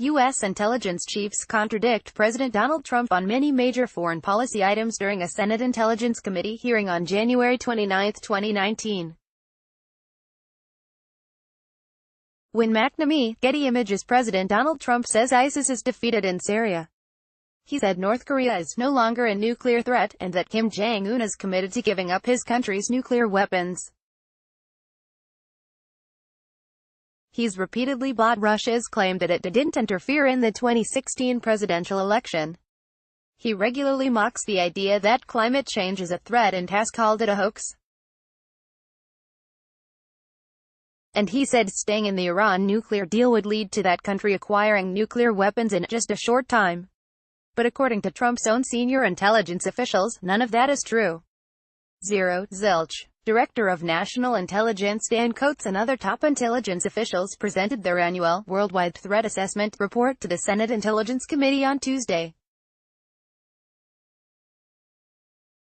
U.S. intelligence chiefs contradict President Donald Trump on many major foreign policy items during a Senate Intelligence Committee hearing on January 29, 2019. When McNamee, Getty Images President Donald Trump says ISIS is defeated in Syria. He said North Korea is no longer a nuclear threat, and that Kim Jong-un is committed to giving up his country's nuclear weapons. He's repeatedly blocked Russia's claim that it didn't interfere in the 2016 presidential election. He regularly mocks the idea that climate change is a threat and has called it a hoax. And he said staying in the Iran nuclear deal would lead to that country acquiring nuclear weapons in just a short time. But according to Trump's own senior intelligence officials, none of that is true. Zilch. Director of National Intelligence Dan Coats and other top intelligence officials presented their annual Worldwide Threat Assessment report to the Senate Intelligence Committee on Tuesday.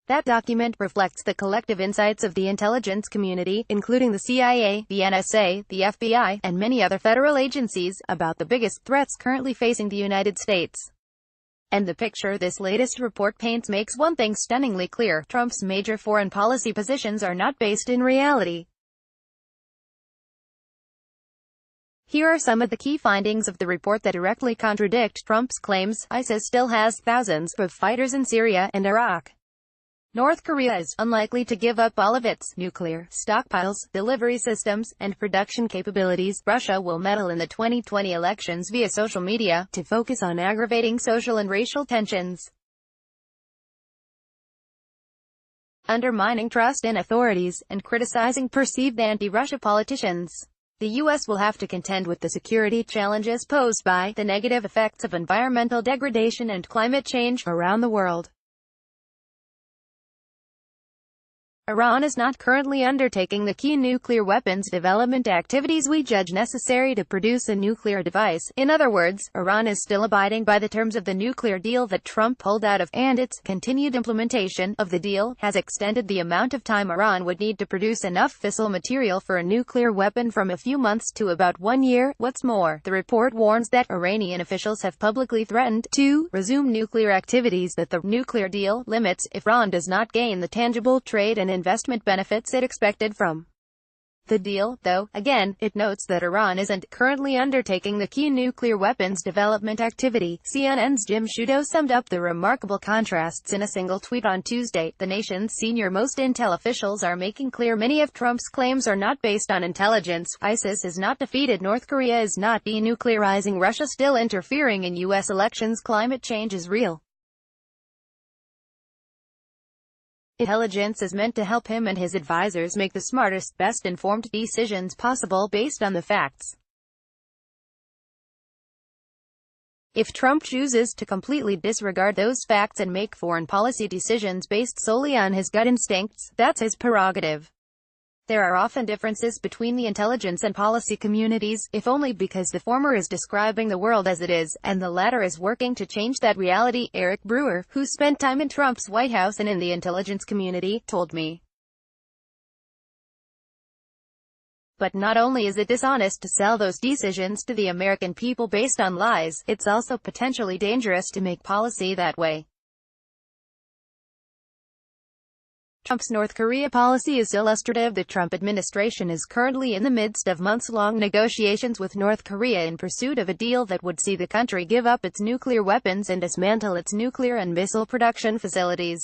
That document reflects the collective insights of the intelligence community, including the CIA, the NSA, the FBI, and many other federal agencies, about the biggest threats currently facing the United States. And the picture this latest report paints makes one thing stunningly clear: Trump's major foreign policy positions are not based in reality. Here are some of the key findings of the report that directly contradict Trump's claims. ISIS still has thousands of fighters in Syria and Iraq. North Korea is unlikely to give up all of its nuclear stockpiles, delivery systems, and production capabilities. Russia will meddle in the 2020 elections via social media, to focus on aggravating social and racial tensions. Undermining trust in authorities, and criticizing perceived anti-Russia politicians. The U.S. will have to contend with the security challenges posed by the negative effects of environmental degradation and climate change around the world. Iran is not currently undertaking the key nuclear weapons development activities we judge necessary to produce a nuclear device. In other words, Iran is still abiding by the terms of the nuclear deal that Trump pulled out of, and its continued implementation of the deal has extended the amount of time Iran would need to produce enough fissile material for a nuclear weapon from a few months to about 1 year. What's more, the report warns that Iranian officials have publicly threatened to resume nuclear activities that the nuclear deal limits if Iran does not gain the tangible trade and investment benefits it expected from the deal, though. Again, it notes that Iran isn't currently undertaking the key nuclear weapons development activity. CNN's Jim Sciutto summed up the remarkable contrasts in a single tweet on Tuesday. The nation's senior-most intel officials are making clear many of Trump's claims are not based on intelligence. ISIS is not defeated. North Korea is not denuclearizing. Russia still interfering in U.S. elections. Climate change is real. Intelligence is meant to help him and his advisors make the smartest, best-informed decisions possible based on the facts. If Trump chooses to completely disregard those facts and make foreign policy decisions based solely on his gut instincts, that's his prerogative. There are often differences between the intelligence and policy communities, if only because the former is describing the world as it is, and the latter is working to change that reality. Eric Brewer, who spent time in Trump's White House and in the intelligence community, told me. But not only is it dishonest to sell those decisions to the American people based on lies, it's also potentially dangerous to make policy that way. Trump's North Korea policy is illustrative. The Trump administration is currently in the midst of months-long negotiations with North Korea in pursuit of a deal that would see the country give up its nuclear weapons and dismantle its nuclear and missile production facilities.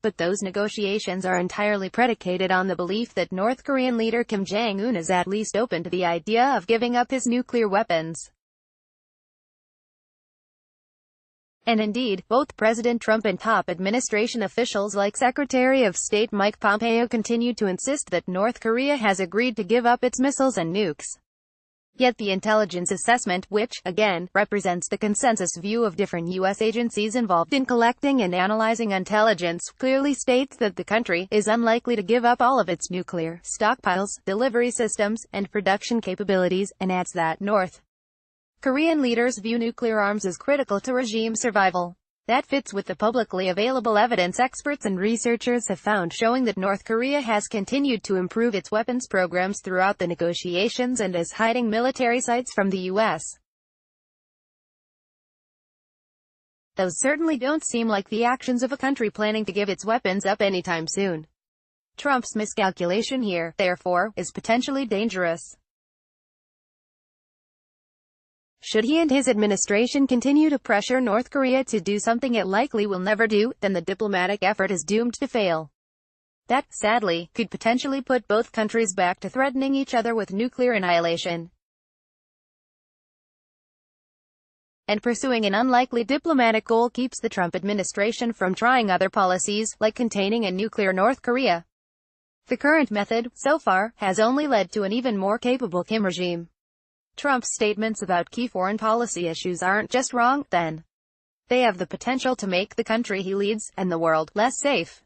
But those negotiations are entirely predicated on the belief that North Korean leader Kim Jong-un is at least open to the idea of giving up his nuclear weapons. And indeed, both President Trump and top administration officials like Secretary of State Mike Pompeo continue to insist that North Korea has agreed to give up its missiles and nukes. Yet the intelligence assessment, which, again, represents the consensus view of different U.S. agencies involved in collecting and analyzing intelligence, clearly states that the country is unlikely to give up all of its nuclear stockpiles, delivery systems, and production capabilities, and adds that North Korean leaders view nuclear arms as critical to regime survival. That fits with the publicly available evidence experts and researchers have found showing that North Korea has continued to improve its weapons programs throughout the negotiations and is hiding military sites from the U.S. Those certainly don't seem like the actions of a country planning to give its weapons up anytime soon. Trump's miscalculation here, therefore, is potentially dangerous. Should he and his administration continue to pressure North Korea to do something it likely will never do, then the diplomatic effort is doomed to fail. That, sadly, could potentially put both countries back to threatening each other with nuclear annihilation. And pursuing an unlikely diplomatic goal keeps the Trump administration from trying other policies, like containing a nuclear North Korea. The current method, so far, has only led to an even more capable Kim regime. Trump's statements about key foreign policy issues aren't just wrong, then. They have the potential to make the country he leads, and the world, less safe.